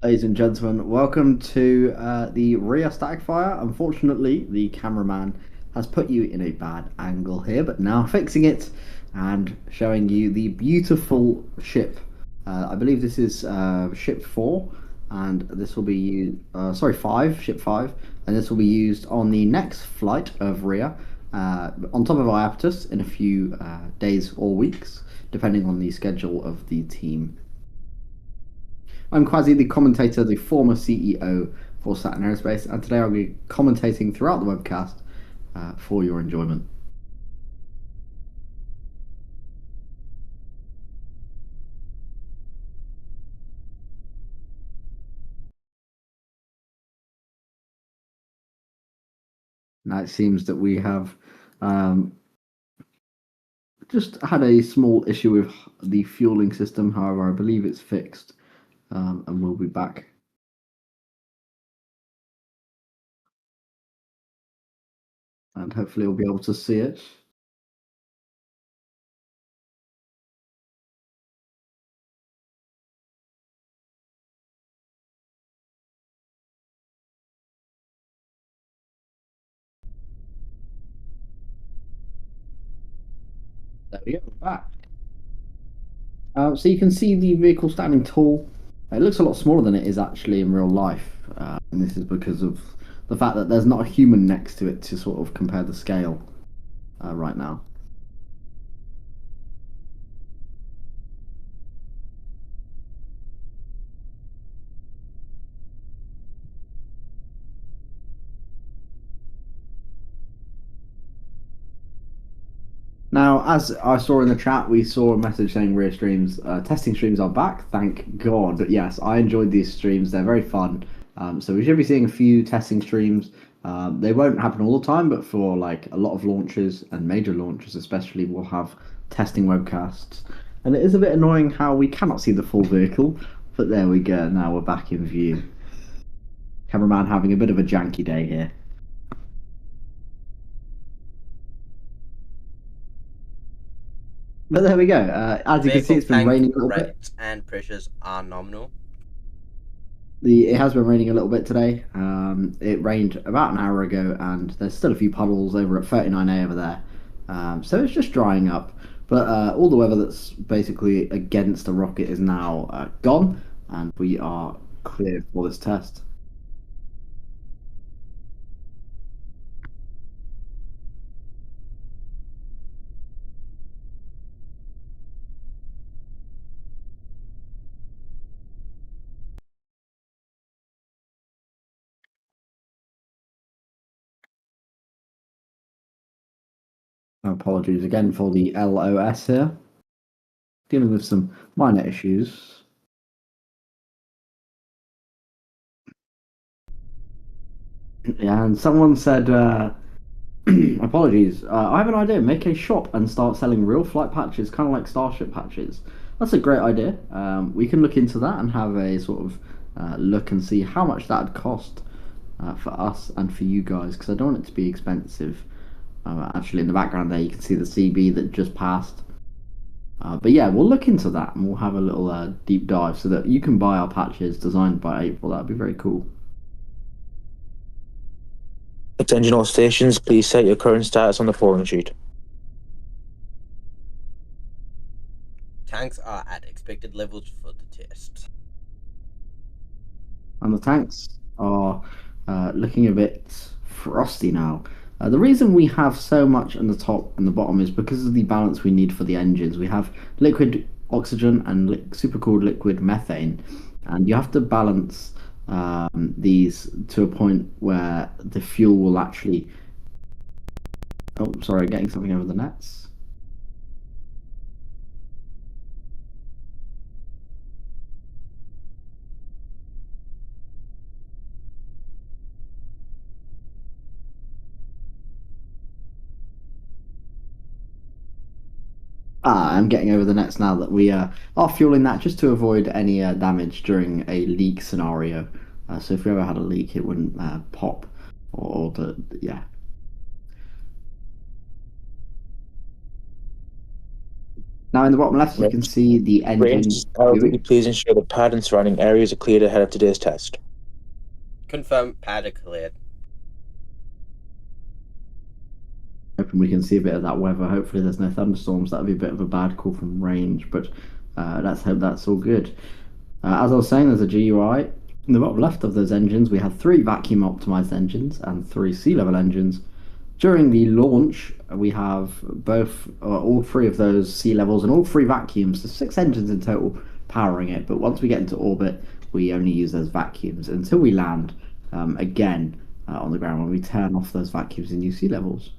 Ladies and gentlemen, welcome to the Rhea static fire. Unfortunately, the cameraman has put you in a bad angle here, but now fixing it and showing you the beautiful ship. I believe this is ship 4, and this will be sorry, 5, ship 5, and this will be used on the next flight of Rhea on top of Iapetus in a few days or weeks, depending on the schedule of the team. I'm Quasi, the commentator, the former CEO for Saturn Aerospace, and today I'll be commentating throughout the webcast for your enjoyment. Now it seems that we have just had a small issue with the fueling system. However, I believe it's fixed, and we'll be back. And hopefully we'll be able to see it. There we go, we're back. So you can see the vehicle standing tall. It looks a lot smaller than it is actually in real life, and this is because of the fact that there's not a human next to it to sort of compare the scale right now. Now, as I saw in the chat, we saw a message saying Rhea streams, testing streams are back. Thank God. Yes, I enjoyed these streams. They're very fun. So we should be seeing a few testing streams. They won't happen all the time, but for like a lot of launches and major launches, especially, we'll have testing webcasts. And it is a bit annoying how we cannot see the full vehicle, but there we go. Now we're back in view. Cameraman having a bit of a janky day here. But there we go. As you can see, it's been raining a little bit. And pressures are nominal. It has been raining a little bit today. It rained about an hour ago, and there's still a few puddles over at 39A over there. So it's just drying up. But all the weather that's basically against the rocket is now gone, and we are clear for this test. Apologies again for the LOS here. Dealing with some minor issues. Yeah, and someone said, apologies, I have an idea. Make a shop and start selling real flight patches, kind of like Starship patches. That's a great idea. We can look into that and have a sort of look and see how much that'd cost for us and for you guys, because I don't want it to be expensive. Actually, in the background there, you can see the CB that just passed. But yeah, we'll look into that and we'll have a little deep dive so that you can buy our patches designed by April. That'd be very cool. Attention all stations, please set your current status on the forum sheet. Tanks are at expected levels for the test. And the tanks are looking a bit frosty now. The reason we have so much on the top and the bottom is because of the balance we need for the engines. We have liquid oxygen and supercooled liquid methane, and you have to balance these to a point where the fuel will actually... Oh, sorry, getting something over the nets. I'm getting over the nets now that we are fueling that just to avoid any damage during a leak scenario. So if we ever had a leak, it wouldn't pop or yeah. Now in the bottom left, you can see the engine Rangers, viewing. please ensure the pad and surrounding areas are cleared ahead of today's test. Confirm pad are cleared. Hoping we can see a bit of that weather. Hopefully there's no thunderstorms. That would be a bit of a bad call from range, but let's hope that's all good. As I was saying, there's a GUI. In the bottom left of those engines, we have 3 vacuum optimized engines and 3 sea level engines. During the launch, we have all 3 of those sea levels and all 3 vacuums, so 6 engines in total powering it. But once we get into orbit, we only use those vacuums until we land again on the ground, when we turn off those vacuums and use sea levels.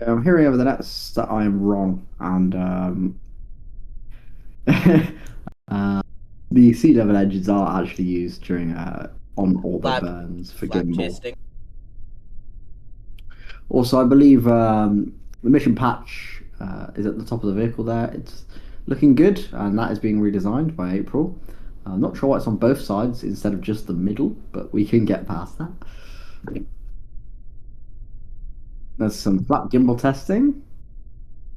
I'm hearing over the nets that I am wrong, and the sea level engines are actually used during on orbit burns for Flap gimbal. testing. Also, I believe the mission patch is at the top of the vehicle there. It's looking good, and that is being redesigned by April. I'm not sure why it's on both sides instead of just the middle, but we can get past that. There's some flat gimbal testing.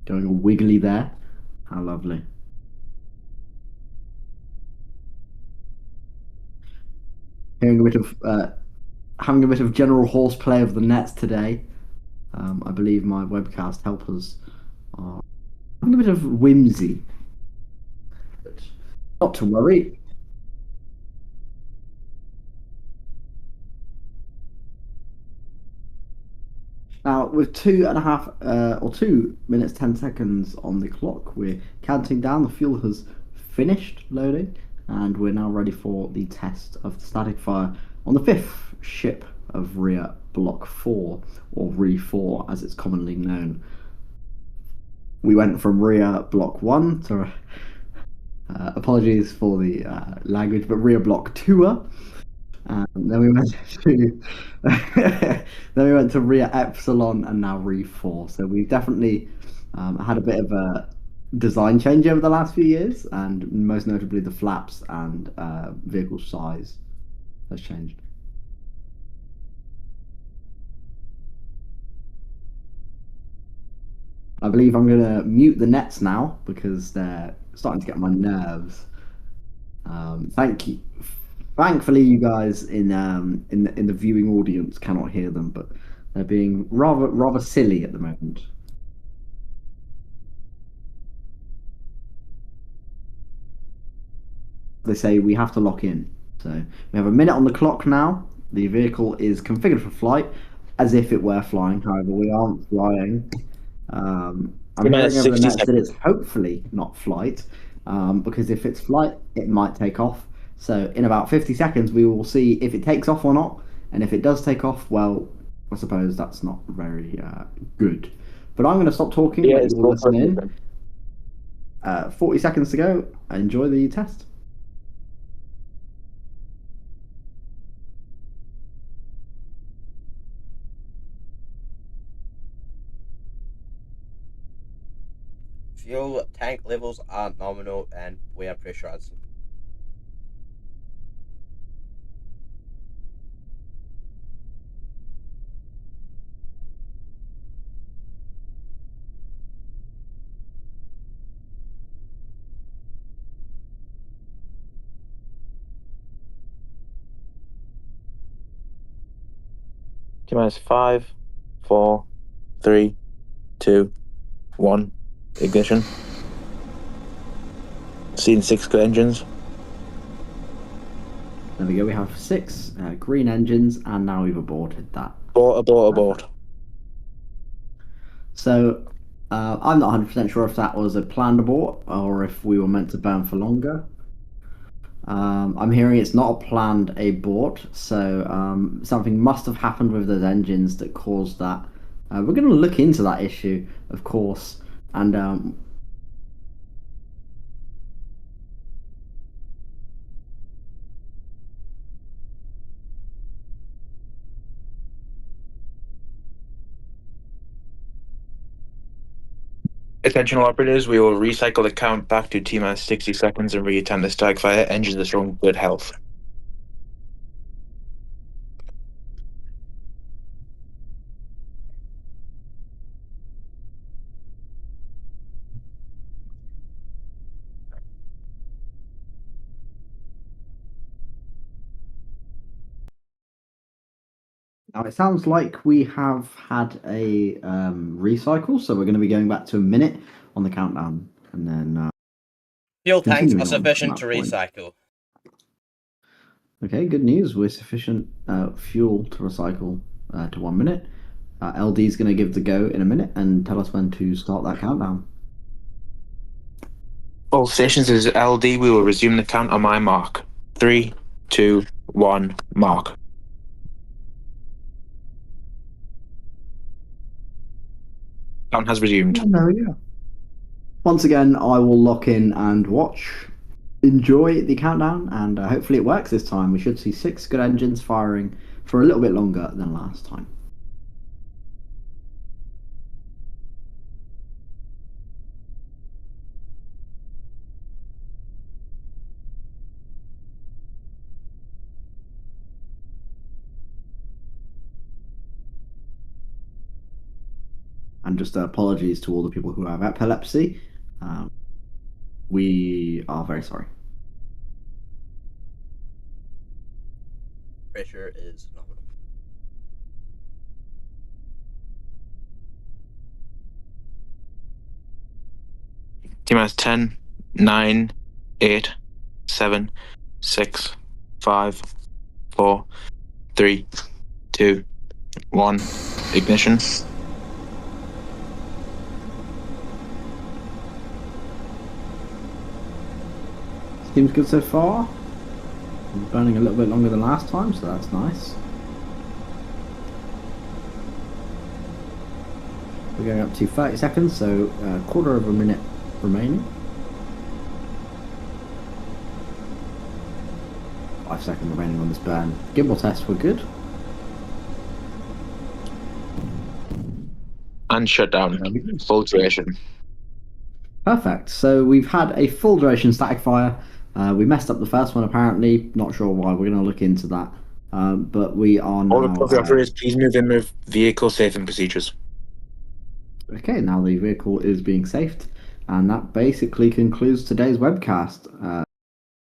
Doing a wiggly there. How lovely. Hearing a bit of having a bit of general horseplay of the nets today. I believe my webcast helpers are having a bit of whimsy. But not to worry. Now, with 2 minutes 10 seconds on the clock, we're counting down. The fuel has finished loading, and we're now ready for the test of the static fire on the 5th ship of Rhea Block 4, or RHE4 as it's commonly known. We went from Rhea Block 1 to apologies for the language, but Rhea Block 2. Then we went to then we went to Rhea Epsilon and now RHE4. So we've definitely had a bit of a design change over the last few years, and most notably the flaps and vehicle size has changed. I believe I'm going to mute the nets now because they're starting to get on my nerves. Thank you. Thankfully, you guys in the viewing audience cannot hear them, but they're being rather silly at the moment. They say we have to lock in. So we have a minute on the clock now. The vehicle is configured for flight, as if it were flying. However, we aren't flying. I'm hearing over the nets that it's hopefully not flight, because if it's flight, it might take off. So in about 50 seconds, we will see if it takes off or not. And if it does take off, well, I suppose that's not very good. But I'm going to stop talking. Yeah, let you all listen in. 40 seconds to go. Enjoy the test. Fuel tank levels are nominal and we are pressurized. T-minus 5, 4, 3, 2, 1. Ignition. Scene 6 good engines. There we go. We have 6 green engines, and now we've aborted that. Abort. So I'm not 100% sure if that was a planned abort or if we were meant to burn for longer. I'm hearing it's not a planned abort, so something must have happened with those engines that caused that. We're going to look into that issue, of course, and Attention all operators, we will recycle the count back to T-minus 60 seconds and reattempt the static fire. Engines are showing good health. Now it sounds like we have had a recycle, so we're going to be going back to a minute on the countdown, and then Fuel tanks continuing are on from sufficient that to point. recycle. Okay, good news. We're sufficient fuel to recycle to 1 minute. LD is going to give the go in a minute and tell us when to start that countdown. All stations is LD. We will resume the count on my mark. 3, 2, 1, mark. Count has resumed. There we go. Once again, I will lock in and watch. Enjoy the countdown, and hopefully it works this time. We should see 6 good engines firing for a little bit longer than last time. And just apologies to all the people who have epilepsy. We are very sorry. Pressure is nominal. T-minus 10, 9, 8, 7, 6, 5, 4, 3, 2, 1. Ignition. Seems good so far. Burning a little bit longer than last time, so that's nice. We're going up to 30 seconds, so a quarter of a minute remaining. 5 seconds remaining on this burn. Gimbal tests were good. And shut down. Full duration. Perfect. So we've had a full duration static fire. We messed up the first one apparently. Not sure why. We're going to look into that. But we are now. All recovery operators, please move in with vehicle safing procedures. Okay, now the vehicle is being safed, and that basically concludes today's webcast.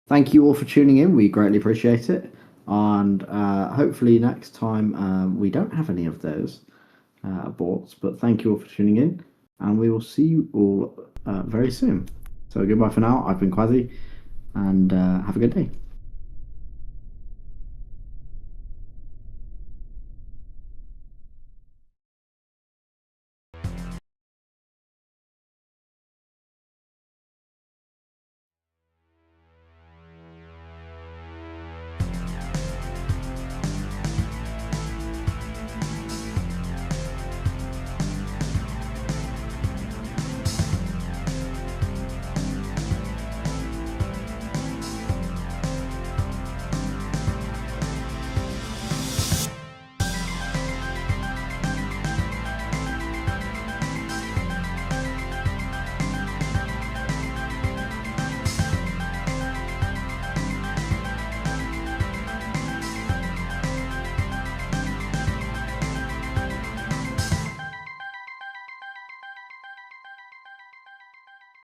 Thank you all for tuning in. We greatly appreciate it, and hopefully next time we don't have any of those aborts. But thank you all for tuning in, and we will see you all very soon. So goodbye for now. I've been Quasi, and have a good day.